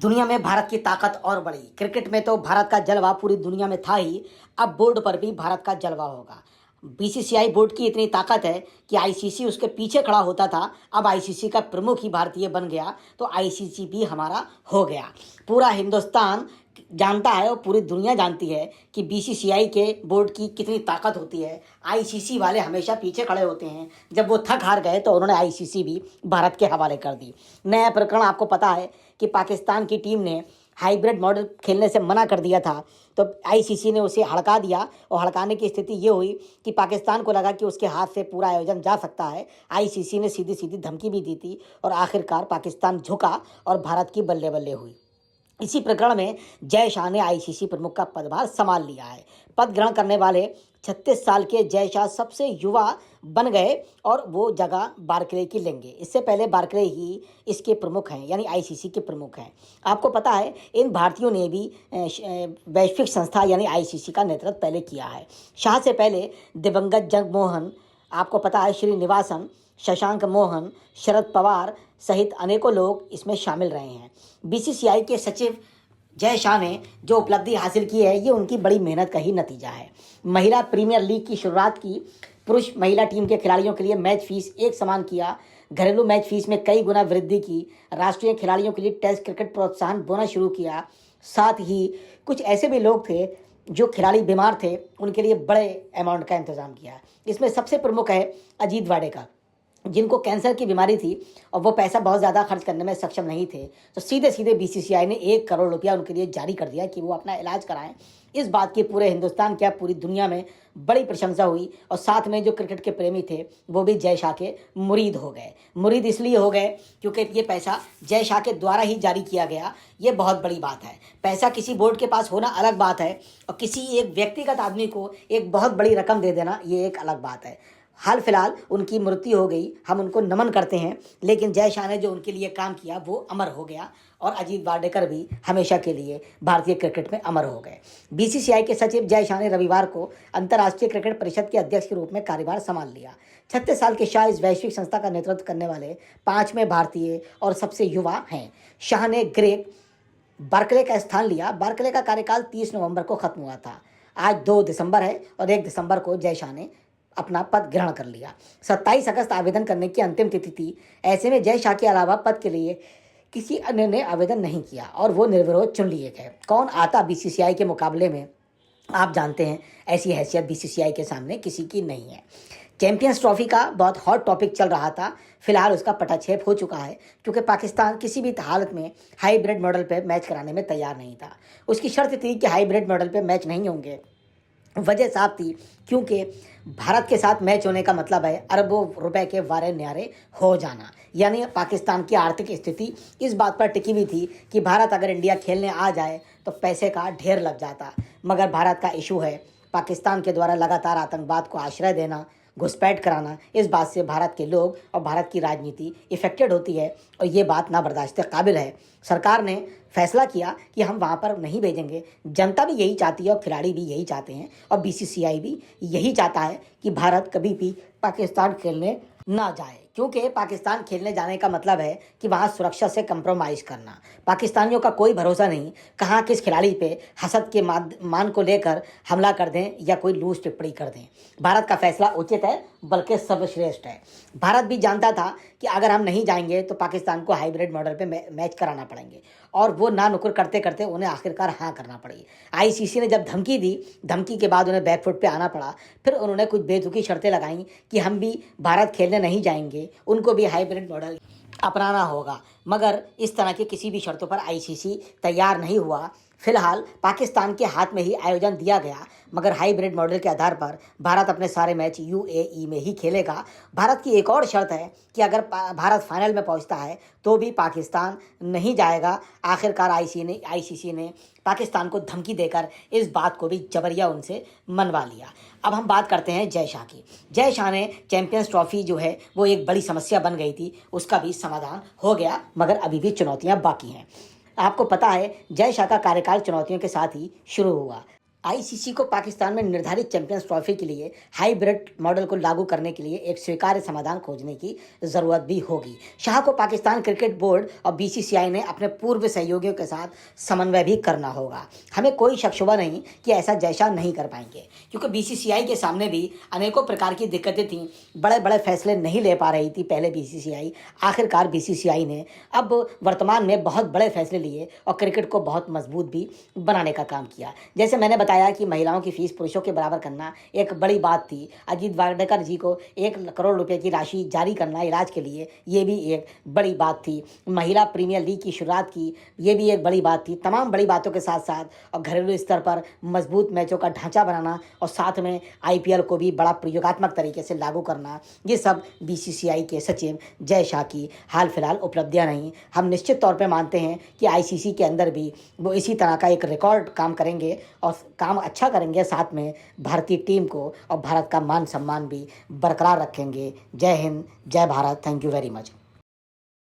दुनिया में भारत की ताकत और बढ़ी। क्रिकेट में तो भारत का जलवा पूरी दुनिया में था ही, अब बोर्ड पर भी भारत का जलवा होगा। बीसीसीआई बोर्ड की इतनी ताकत है कि आईसीसी उसके पीछे खड़ा होता था, अब आईसीसी का प्रमुख ही भारतीय बन गया, तो आईसीसी भी हमारा हो गया। पूरा हिंदुस्तान जानता है और पूरी दुनिया जानती है कि बीसीसीआई के बोर्ड की कितनी ताकत होती है। आईसीसी वाले हमेशा पीछे खड़े होते हैं, जब वो थक हार गए तो उन्होंने आईसीसी भी भारत के हवाले कर दी। नया प्रकरण आपको पता है कि पाकिस्तान की टीम ने हाइब्रिड मॉडल खेलने से मना कर दिया था, तो आईसीसी ने उसे हड़का दिया और हड़काने की स्थिति ये हुई कि पाकिस्तान को लगा कि उसके हाथ से पूरा आयोजन जा सकता है। आईसीसी ने सीधी सीधी धमकी भी दी थी और आखिरकार पाकिस्तान झुका और भारत की बल्ले बल्ले हुई। इसी प्रकरण में जय शाह ने आईसीसी प्रमुख का पदभार संभाल लिया है। पद ग्रहण करने वाले 36 साल के जय शाह सबसे युवा बन गए और वो जगह बार्कले की लेंगे। इससे पहले बार्कले ही इसके प्रमुख हैं, यानी आईसीसी के प्रमुख हैं। आपको पता है इन भारतीयों ने भी वैश्विक संस्था यानी आईसीसी का नेतृत्व पहले किया है। शाह से पहले दिवंगत जगमोहन, आपको पता है श्रीनिवासन, शशांक मोहन, शरद पवार सहित अनेकों लोग इसमें शामिल रहे हैं। बीसीसीआई के सचिव जय शाह ने जो उपलब्धि हासिल की है, ये उनकी बड़ी मेहनत का ही नतीजा है। महिला प्रीमियर लीग की शुरुआत की, पुरुष महिला टीम के खिलाड़ियों के लिए मैच फीस एक समान किया, घरेलू मैच फीस में कई गुना वृद्धि की, राष्ट्रीय खिलाड़ियों के लिए टेस्ट क्रिकेट प्रोत्साहन बोनस शुरू किया। साथ ही कुछ ऐसे भी लोग थे जो खिलाड़ी बीमार थे, उनके लिए बड़े अमाउंट का इंतजाम किया। इसमें सबसे प्रमुख है अजीत वाडेकर, जिनको कैंसर की बीमारी थी और वो पैसा बहुत ज़्यादा खर्च करने में सक्षम नहीं थे, तो सीधे सीधे बीसीसीआई ने 1 करोड़ रुपया उनके लिए जारी कर दिया कि वो अपना इलाज कराएं। इस बात की पूरे हिंदुस्तान क्या पूरी दुनिया में बड़ी प्रशंसा हुई और साथ में जो क्रिकेट के प्रेमी थे वो भी जय शाह के मुरीद हो गए। मुरीद इसलिए हो गए क्योंकि ये पैसा जय शाह के द्वारा ही जारी किया गया। ये बहुत बड़ी बात है। पैसा किसी बोर्ड के पास होना अलग बात है और किसी एक व्यक्तिगत आदमी को एक बहुत बड़ी रकम दे देना ये एक अलग बात है। हाल फिलहाल उनकी मृत्यु हो गई, हम उनको नमन करते हैं, लेकिन जय शाह ने जो उनके लिए काम किया वो अमर हो गया और अजीत वाडेकर भी हमेशा के लिए भारतीय क्रिकेट में अमर हो गए। बीसीसीआई के सचिव जय शाह ने रविवार को अंतर्राष्ट्रीय क्रिकेट परिषद के अध्यक्ष के रूप में कार्यभार संभाल लिया। 36 साल के शाह इस वैश्विक संस्था का नेतृत्व करने वाले 5वें भारतीय और सबसे युवा हैं। शाह ने ग्रेग बार्कले का स्थान लिया। बार्कले का कार्यकाल 30 नवंबर को खत्म हुआ था। आज 2 दिसंबर है और 1 दिसंबर को जय शाह ने अपना पद ग्रहण कर लिया। 27 अगस्त आवेदन करने की अंतिम तिथि थी। ऐसे में जय शाह के अलावा पद के लिए किसी अन्य ने आवेदन नहीं किया और वो निर्विरोध चुन लिए गए। कौन आता बीसीसीआई के मुकाबले में, आप जानते हैं ऐसी हैसियत बीसीसीआई के सामने किसी की नहीं है। चैंपियंस ट्रॉफी का बहुत हॉट टॉपिक चल रहा था, फिलहाल उसका पटाक्षेप हो चुका है क्योंकि पाकिस्तान किसी भी हालत में हाइब्रिड मॉडल पर मैच कराने में तैयार नहीं था। उसकी शर्त थी कि हाइब्रिड मॉडल पर मैच नहीं होंगे। वजह साफ थी क्योंकि भारत के साथ मैच होने का मतलब है अरबों रुपए के वारे न्यारे हो जाना, यानी पाकिस्तान की आर्थिक स्थिति इस बात पर टिकी हुई थी कि भारत अगर इंडिया खेलने आ जाए तो पैसे का ढेर लग जाता। मगर भारत का इशू है पाकिस्तान के द्वारा लगातार आतंकवाद को आश्रय देना, घुसपैठ कराना। इस बात से भारत के लोग और भारत की राजनीति इफेक्टेड होती है और ये बात ना बर्दाश्त काबिल है। सरकार ने फैसला किया कि हम वहाँ पर नहीं भेजेंगे। जनता भी यही चाहती है और खिलाड़ी भी यही चाहते हैं और बीसीसीआई भी यही चाहता है कि भारत कभी भी पाकिस्तान खेलने ना जाए, क्योंकि पाकिस्तान खेलने जाने का मतलब है कि वहाँ सुरक्षा से कंप्रोमाइज़ करना। पाकिस्तानियों का कोई भरोसा नहीं, कहाँ किस खिलाड़ी पे हसद के मान को लेकर हमला कर दें या कोई लूज टिप्पणी कर दें। भारत का फैसला उचित है बल्कि सर्वश्रेष्ठ है। भारत भी जानता था कि अगर हम नहीं जाएंगे तो पाकिस्तान को हाइब्रिड मॉडल पे मैच कराना पड़ेंगे और वो ना नुकुर करते करते उन्हें आखिरकार हाँ करना पड़ी। आईसीसी ने जब धमकी दी, धमकी के बाद उन्हें बैकफुट पे आना पड़ा। फिर उन्होंने कुछ बेतुकी शर्तें लगाई कि हम भी भारत खेलने नहीं जाएंगे, उनको भी हाइब्रिड मॉडल अपनाना होगा। मगर इस तरह की किसी भी शर्तों पर आईसीसी तैयार नहीं हुआ। फिलहाल पाकिस्तान के हाथ में ही आयोजन दिया गया, मगर हाइब्रिड मॉडल के आधार पर भारत अपने सारे मैच यूएई में ही खेलेगा। भारत की एक और शर्त है कि अगर भारत फाइनल में पहुंचता है तो भी पाकिस्तान नहीं जाएगा। आखिरकार आईसीसी ने पाकिस्तान को धमकी देकर इस बात को भी जबरिया उनसे मनवा लिया। अब हम बात करते हैं जय शाह की। जय शाह ने चैंपियंस ट्रॉफी जो है वो एक बड़ी समस्या बन गई थी, उसका भी समाधान हो गया, मगर अभी भी चुनौतियां बाकी हैं। आपको पता है जय शाह का कार्यकाल चुनौतियों के साथ ही शुरू हुआ। आईसीसी को पाकिस्तान में निर्धारित चैंपियंस ट्रॉफी के लिए हाइब्रिड मॉडल को लागू करने के लिए एक स्वीकार्य समाधान खोजने की जरूरत भी होगी। शाह को पाकिस्तान क्रिकेट बोर्ड और बीसीसीआई ने अपने पूर्व सहयोगियों के साथ समन्वय भी करना होगा। हमें कोई शक शुबा नहीं कि ऐसा जयशाह नहीं कर पाएंगे, क्योंकि बीसीसीआई के सामने भी अनेकों प्रकार की दिक्कतें थीं। बड़े बड़े फैसले नहीं ले पा रही थी पहले बीसीसीआई। आखिरकार बीसीसीआई ने अब वर्तमान में बहुत बड़े फैसले लिए और क्रिकेट को बहुत मजबूत भी बनाने का काम किया। जैसे मैंने बताया कि महिलाओं की फीस पुरुषों के बराबर करना एक बड़ी बात थी। अजीत वाडेकर जी को 1 करोड़ रुपए की राशि जारी करना इलाज के लिए, ये भी एक बड़ी बात थी। महिला प्रीमियर लीग की शुरुआत की, ये भी एक बड़ी बात थी। तमाम बड़ी बातों के साथ साथ और घरेलू स्तर पर मजबूत मैचों का ढांचा बनाना और साथ में आईपीएल को भी बड़ा प्रयोगात्मक तरीके से लागू करना, ये सब बीसीसीआई के सचिव जय शाह की हाल फिलहाल उपलब्धियां नहीं। हम निश्चित तौर पे मानते हैं कि आईसीसी के अंदर भी वो इसी तरह का एक रिकॉर्ड काम करेंगे और काम अच्छा करेंगे, साथ में भारतीय टीम को और भारत का मान सम्मान भी बरकरार रखेंगे। जय हिंद, जय Bharat. Thank you very much.